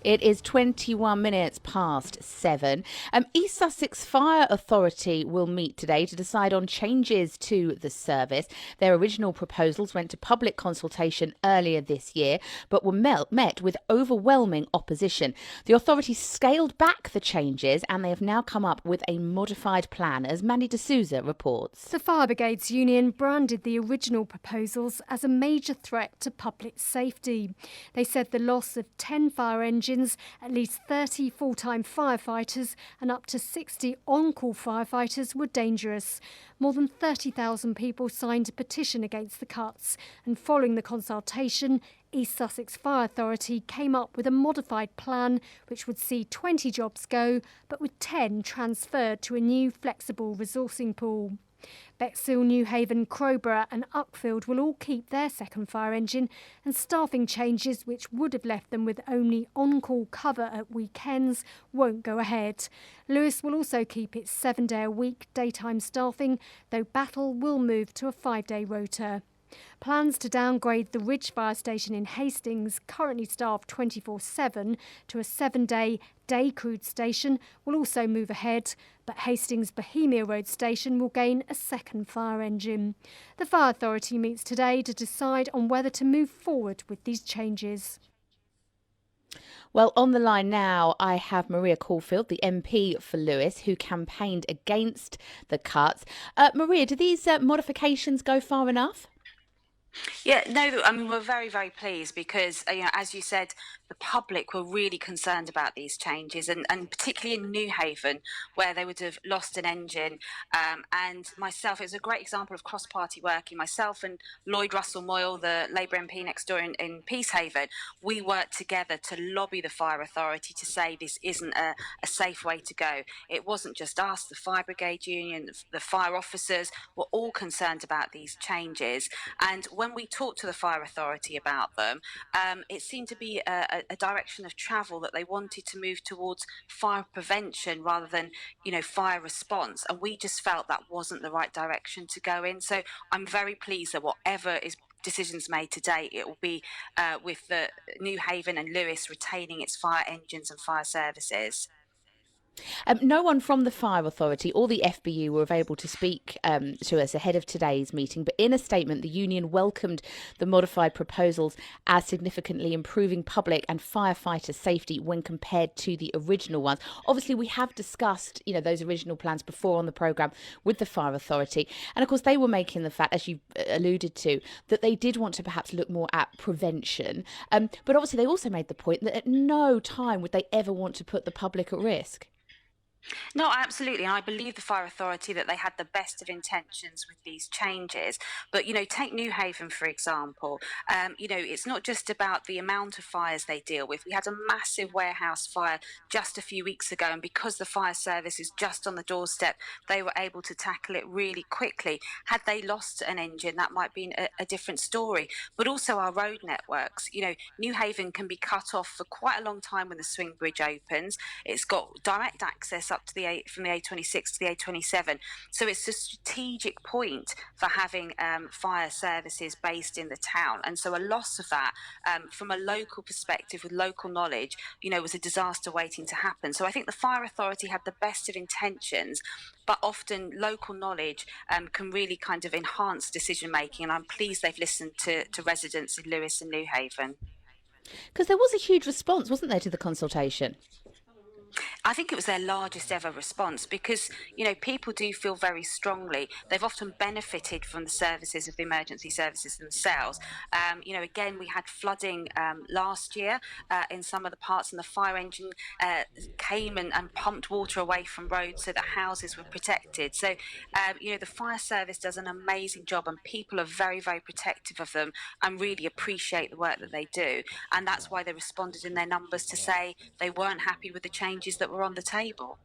It is 21 minutes past 7. East Sussex Fire Authority will meet today to decide on changes to the service. Their original proposals went to public consultation earlier this year, but were met with overwhelming opposition. The authority scaled back the changes and they have now come up with a modified plan, as Mandy D'Souza reports. The Fire Brigades Union branded the original proposals as a major threat to public safety. They said the loss of 10 fire engines, at least 30 full-time firefighters and up to 60 on-call firefighters were dangerous. More than 30,000 people signed a petition against the cuts, and following the consultation, East Sussex Fire Authority came up with a modified plan which would see 20 jobs go, but with 10 transferred to a new flexible resourcing pool. Bexhill, Newhaven, Crowborough and Uckfield will all keep their second fire engine, and staffing changes which would have left them with only on-call cover at weekends won't go ahead. Lewes will also keep its 7-day-a-week daytime staffing, though Battle will move to a 5-day rota. Plans to downgrade the Ridge Fire Station in Hastings, currently staffed 24/7, to a 7-day day crewed station will also move ahead, but Hastings Bohemia Road Station will gain a second fire engine. The Fire Authority meets today to decide on whether to move forward with these changes. Well, on the line now, I have Maria Caulfield, the MP for Lewes, who campaigned against the cuts. Maria, do these modifications go far enough? Yeah, no, I mean, we're very, very pleased because, as you said, the public were really concerned about these changes, and particularly in Newhaven, where they would have lost an engine. And myself, it was a great example of cross-party working. Myself and Lloyd Russell Moyle, the Labour MP next door in Peacehaven, we worked together to lobby the Fire Authority to say this isn't a safe way to go. It wasn't just us, the Fire Brigade Union, the fire officers were all concerned about these changes. And when we talked to the Fire Authority about them, it seemed to be a direction of travel that they wanted to move towards fire prevention rather than, fire response. And we just felt that wasn't the right direction to go in. So I'm very pleased that whatever is decisions made today, it will be with the Newhaven and Lewes retaining its fire engines and fire services. No one from the Fire Authority or the FBU were able to speak to us ahead of today's meeting, but in a statement, the union welcomed the modified proposals as significantly improving public and firefighter safety when compared to the original ones. Obviously, we have discussed, those original plans before on the programme with the Fire Authority, and of course they were making the fact, as you alluded to, that they did want to perhaps look more at prevention, but obviously they also made the point that at no time would they ever want to put the public at risk. No, absolutely. And I believe the Fire Authority that they had the best of intentions with these changes. But, take Newhaven, for example. It's not just about the amount of fires they deal with. We had a massive warehouse fire just a few weeks ago. And because the fire service is just on the doorstep, they were able to tackle it really quickly. Had they lost an engine, that might be a different story. But also our road networks. Newhaven can be cut off for quite a long time when the swing bridge opens. It's got direct access up to from the A26 to the A27. So it's a strategic point for having fire services based in the town. And so a loss of that from a local perspective with local knowledge, was a disaster waiting to happen. So I think the Fire Authority had the best of intentions, but often local knowledge can really kind of enhance decision making. And I'm pleased they've listened to residents in Lewes and Newhaven. Because there was a huge response, wasn't there, to the consultation? I think it was their largest ever response because, people do feel very strongly. They've often benefited from the services of the emergency services themselves. Again, we had flooding last year in some of the parts, and the fire engine came and pumped water away from roads so that houses were protected. So, the fire service does an amazing job, and people are very, very protective of them and really appreciate the work that they do. And that's why they responded in their numbers to say they weren't happy with the changes that were on the table.